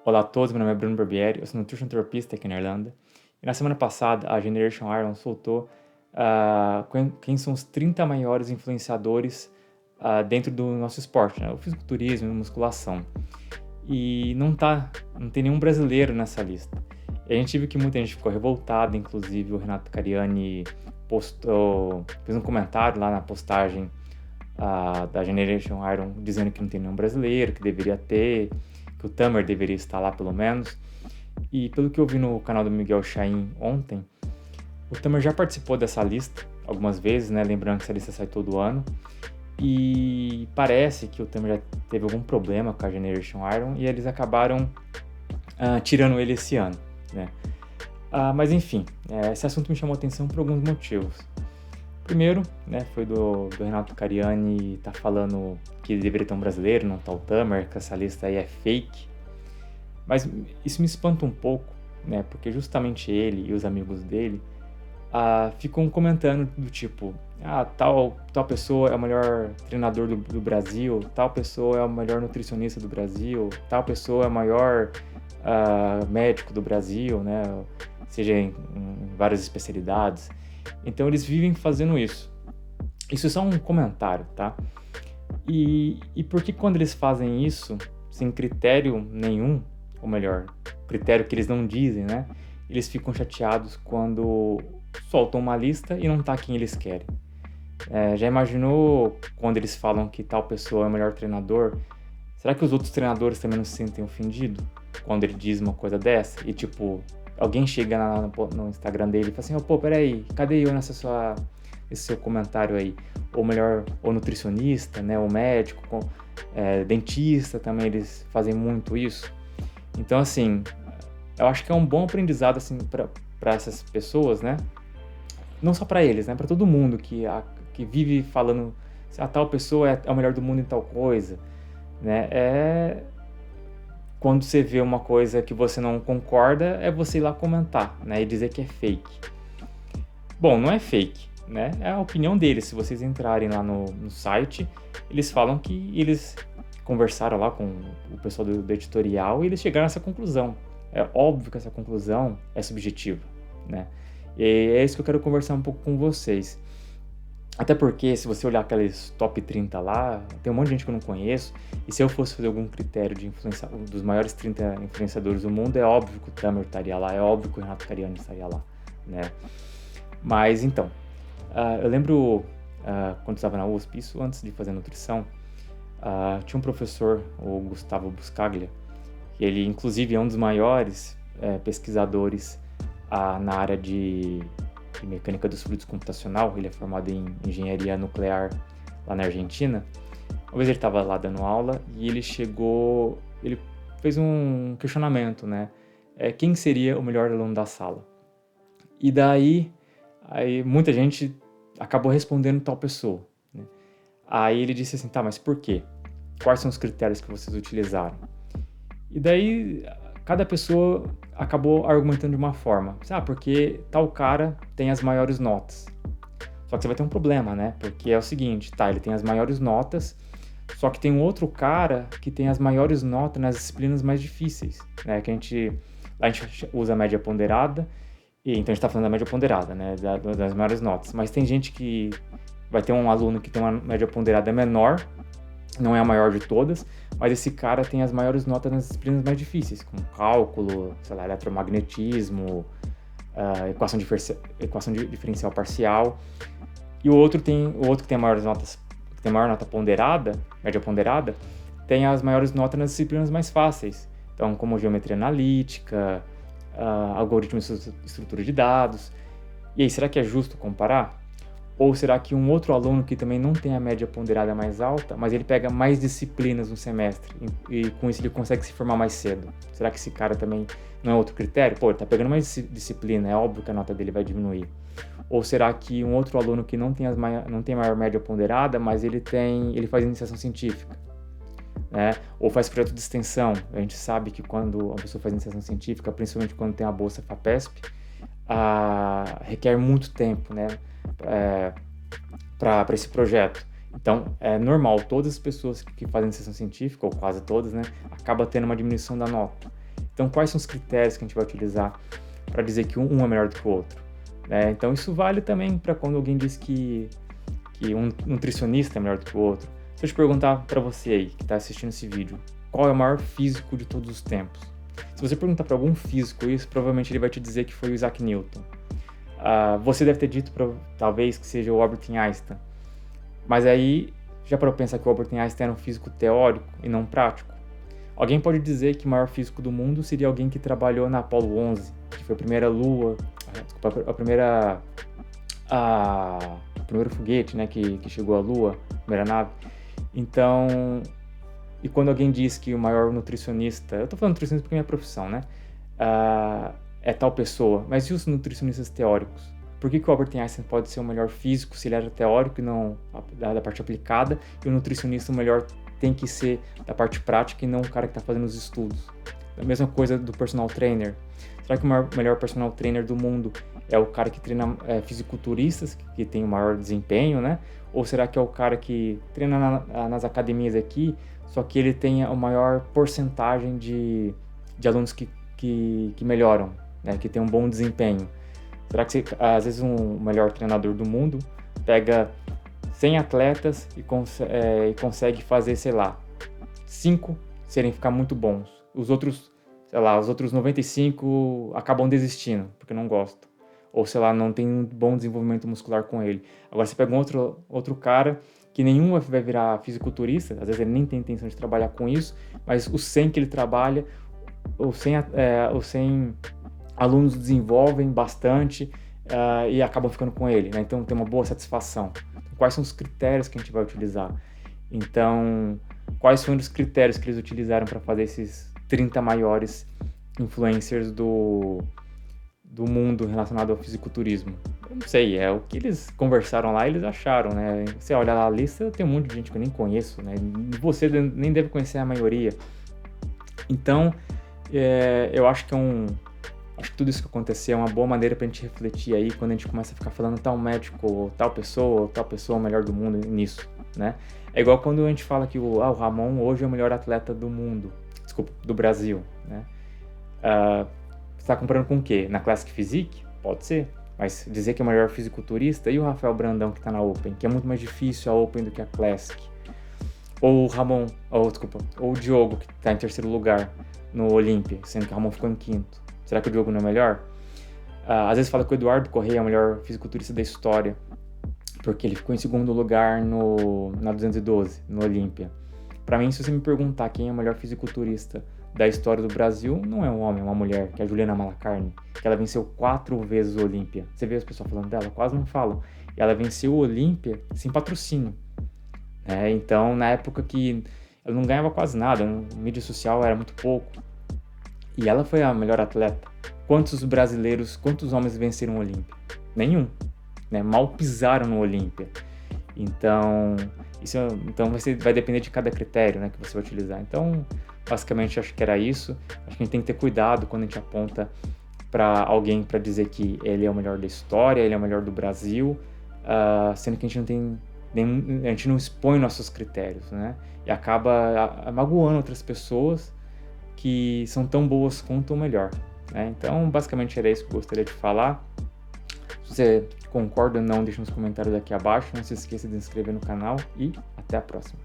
Olá a todos, meu nome é Bruno Barbieri, eu sou nutrition terapista aqui na Irlanda. E na semana passada, a Generation Iron soltou quem são os 30 maiores influenciadores dentro do nosso esporte, né? O fisiculturismo e musculação. E não tem nenhum brasileiro nessa lista. E a gente viu que muita gente ficou revoltada, inclusive o Renato Cariani fez um comentário lá na postagem da Generation Iron dizendo que não tem nenhum brasileiro, que deveria ter, que o Tamer deveria estar lá pelo menos. E pelo que eu vi no canal do Miguel Chain ontem, o Tamer já participou dessa lista algumas vezes, né? Lembrando que essa lista sai todo ano. E parece que o Tamer já teve algum problema com a Generation Iron e eles acabaram tirando ele esse ano, né? Mas enfim, esse assunto me chamou a atenção por alguns motivos. Primeiro, né, foi do Renato Cariani tá falando que deveria ter um brasileiro, não tá o Tamer, que essa lista aí é fake. Mas isso me espanta um pouco, né, porque justamente ele e os amigos dele ficam comentando do tipo, tal pessoa é o melhor treinador do Brasil, tal pessoa é o melhor nutricionista do Brasil, tal pessoa é o maior médico do Brasil, né, seja em várias especialidades. Então eles vivem fazendo isso. Isso é só um comentário, tá? E por que quando eles fazem isso, sem critério nenhum, ou melhor, critério que eles não dizem, né? Eles ficam chateados quando soltam uma lista e não tá quem eles querem. Já imaginou quando eles falam que tal pessoa é o melhor treinador? Será que os outros treinadores também não se sentem ofendidos quando ele diz uma coisa dessa? E tipo, alguém chega no Instagram dele e fala assim, pô, peraí, cadê eu nesse seu comentário aí? Ou melhor, o nutricionista, né, o médico, dentista também, eles fazem muito isso. Então, assim, eu acho que é um bom aprendizado, assim, para essas pessoas, né? Não só para eles, né? Para todo mundo que vive falando, tal pessoa é o melhor do mundo em tal coisa, né? Quando você vê uma coisa que você não concorda, é você ir lá comentar, né? E dizer que é fake. Bom, não é fake, né? É a opinião deles. Se vocês entrarem lá no site, eles falam que eles conversaram lá com o pessoal do editorial e eles chegaram a essa conclusão. É óbvio que essa conclusão é subjetiva, né? E é isso que eu quero conversar um pouco com vocês. Até porque, se você olhar aqueles top 30 lá, tem um monte de gente que eu não conheço, e se eu fosse fazer algum critério de influenciar, dos maiores 30 influenciadores do mundo, é óbvio que o Tamer estaria lá, é óbvio que o Renato Cariani estaria lá, né? Mas, então, eu lembro, quando estava na USP, isso antes de fazer nutrição, tinha um professor, o Gustavo Buscaglia, que ele, inclusive, é um dos maiores pesquisadores na área de mecânica dos fluidos computacional. Ele é formado em engenharia nuclear lá na Argentina. Uma vez ele estava lá dando aula e ele fez um questionamento, né? Quem seria o melhor aluno da sala? E daí muita gente acabou respondendo tal pessoa, né? Aí ele disse assim, tá, mas por quê? Quais são os critérios que vocês utilizaram? E daí cada pessoa acabou argumentando de uma forma. Porque tal cara tem as maiores notas. Só que você vai ter um problema, né? Porque é o seguinte, ele tem as maiores notas, só que tem um outro cara que tem as maiores notas nas disciplinas mais difíceis, né? Que a gente usa a média ponderada, e então a gente tá falando da média ponderada, né? Das maiores notas. Mas tem gente que vai ter um aluno que tem uma média ponderada menor, não é a maior de todas, mas esse cara tem as maiores notas nas disciplinas mais difíceis, como cálculo, eletromagnetismo, equação diferencial parcial. E o outro que tem maiores notas, que tem maior nota ponderada, média ponderada, tem as maiores notas nas disciplinas mais fáceis. Então, como geometria analítica, algoritmos de estrutura de dados. E aí, será que é justo comparar? Ou será que um outro aluno que também não tem a média ponderada mais alta, mas ele pega mais disciplinas no semestre e com isso ele consegue se formar mais cedo? Será que esse cara também não é outro critério? Ele tá pegando mais disciplina, é óbvio que a nota dele vai diminuir. Ou será que um outro aluno que não tem maior média ponderada, mas ele faz iniciação científica, né? Ou faz projeto de extensão? A gente sabe que quando a pessoa faz iniciação científica, principalmente quando tem a bolsa FAPESP, requer muito tempo, né? Para esse projeto. Então, é normal, todas as pessoas que fazem iniciação científica, ou quase todas, né, acaba tendo uma diminuição da nota. Então, quais são os critérios que a gente vai utilizar para dizer que um é melhor do que o outro? Né? Então, isso vale também para quando alguém diz que um nutricionista é melhor do que o outro. Se eu te perguntar para você aí, que está assistindo esse vídeo, qual é o maior físico de todos os tempos? Se você perguntar para algum físico isso, provavelmente ele vai te dizer que foi o Isaac Newton. Você deve ter dito, talvez, que seja o Albert Einstein. Mas aí, já para pensar que o Albert Einstein era um físico teórico e não prático? Alguém pode dizer que o maior físico do mundo seria alguém que trabalhou na Apollo 11, que foi a primeira lua, o primeiro foguete, né, que chegou à Lua, a primeira nave. Então, e quando alguém diz que o maior nutricionista, eu tô falando nutricionista porque é minha profissão, né, é tal pessoa, mas e os nutricionistas teóricos? Por que o Albert Einstein pode ser o melhor físico se ele era teórico e não da parte aplicada, e o nutricionista o melhor tem que ser da parte prática e não o cara que está fazendo os estudos? A mesma coisa do personal trainer. Será que o melhor personal trainer do mundo é o cara que treina fisiculturistas, que tem o maior desempenho, né? Ou será que é o cara que treina nas academias aqui, só que ele tem a maior porcentagem de alunos que melhoram, né? Que tem um bom desempenho? Será que às vezes um melhor treinador do mundo pega 100 atletas e consegue fazer, sei lá, 5 ficar muito bons. Os outros 95 acabam desistindo, porque não gostam. Ou, sei lá, não tem um bom desenvolvimento muscular com ele. Agora, você pega um outro cara que nenhum vai virar fisiculturista, às vezes ele nem tem intenção de trabalhar com isso, mas os 100 que ele trabalha, os 100 alunos desenvolvem bastante e acabam ficando com ele, né? Então, tem uma boa satisfação. Quais são os critérios que a gente vai utilizar? Então, quais foram os critérios que eles utilizaram para fazer esses 30 maiores influencers do mundo relacionado ao fisiculturismo? Eu não sei, é o que eles conversaram lá e eles acharam, né? Você olha lá a lista, tem um monte de gente que eu nem conheço, né? Você nem deve conhecer a maioria. Então, eu acho que acho que tudo isso que aconteceu é uma boa maneira pra gente refletir aí quando a gente começa a ficar falando tal médico, ou tal pessoa é o melhor do mundo nisso, né? É igual quando a gente fala que o Ramon hoje é o melhor atleta do mundo, desculpa, do Brasil, né? Você tá comparando com o quê? Na Classic Physique? Pode ser, mas dizer que é o melhor fisiculturista, e o Rafael Brandão que tá na Open, que é muito mais difícil a Open do que a Classic. Ou o Ramon, ou o Diogo, que tá em terceiro lugar no Olímpia, sendo que o Ramon ficou em quinto. Será que o Diogo não é melhor? Às vezes fala que o Eduardo Correia é o melhor fisiculturista da história, porque ele ficou em segundo lugar na 212, no Olímpia. Para mim, se você me perguntar quem é o melhor fisiculturista da história do Brasil, não é um homem, é uma mulher, que é a Juliana Malacarne, que ela venceu 4 vezes o Olímpia. Você vê as pessoas falando dela? Quase não falam. E ela venceu o Olímpia sem patrocínio. Então, na época que ela não ganhava quase nada, a mídia social era muito pouco. E ela foi a melhor atleta. Quantos homens venceram o Olímpia? Nenhum. Né? Mal pisaram no Olímpia. Então, vai depender de cada critério, né, que você vai utilizar. Então, basicamente, acho que era isso. Acho que a gente tem que ter cuidado quando a gente aponta para alguém para dizer que ele é o melhor da história, ele é o melhor do Brasil, sendo que a gente não expõe nossos critérios, né? E acaba magoando outras pessoas que são tão boas quanto ou melhor, né? Então, basicamente era isso que eu gostaria de falar. Se você concorda ou não, deixa nos comentários aqui abaixo. Não se esqueça de se inscrever no canal e até a próxima.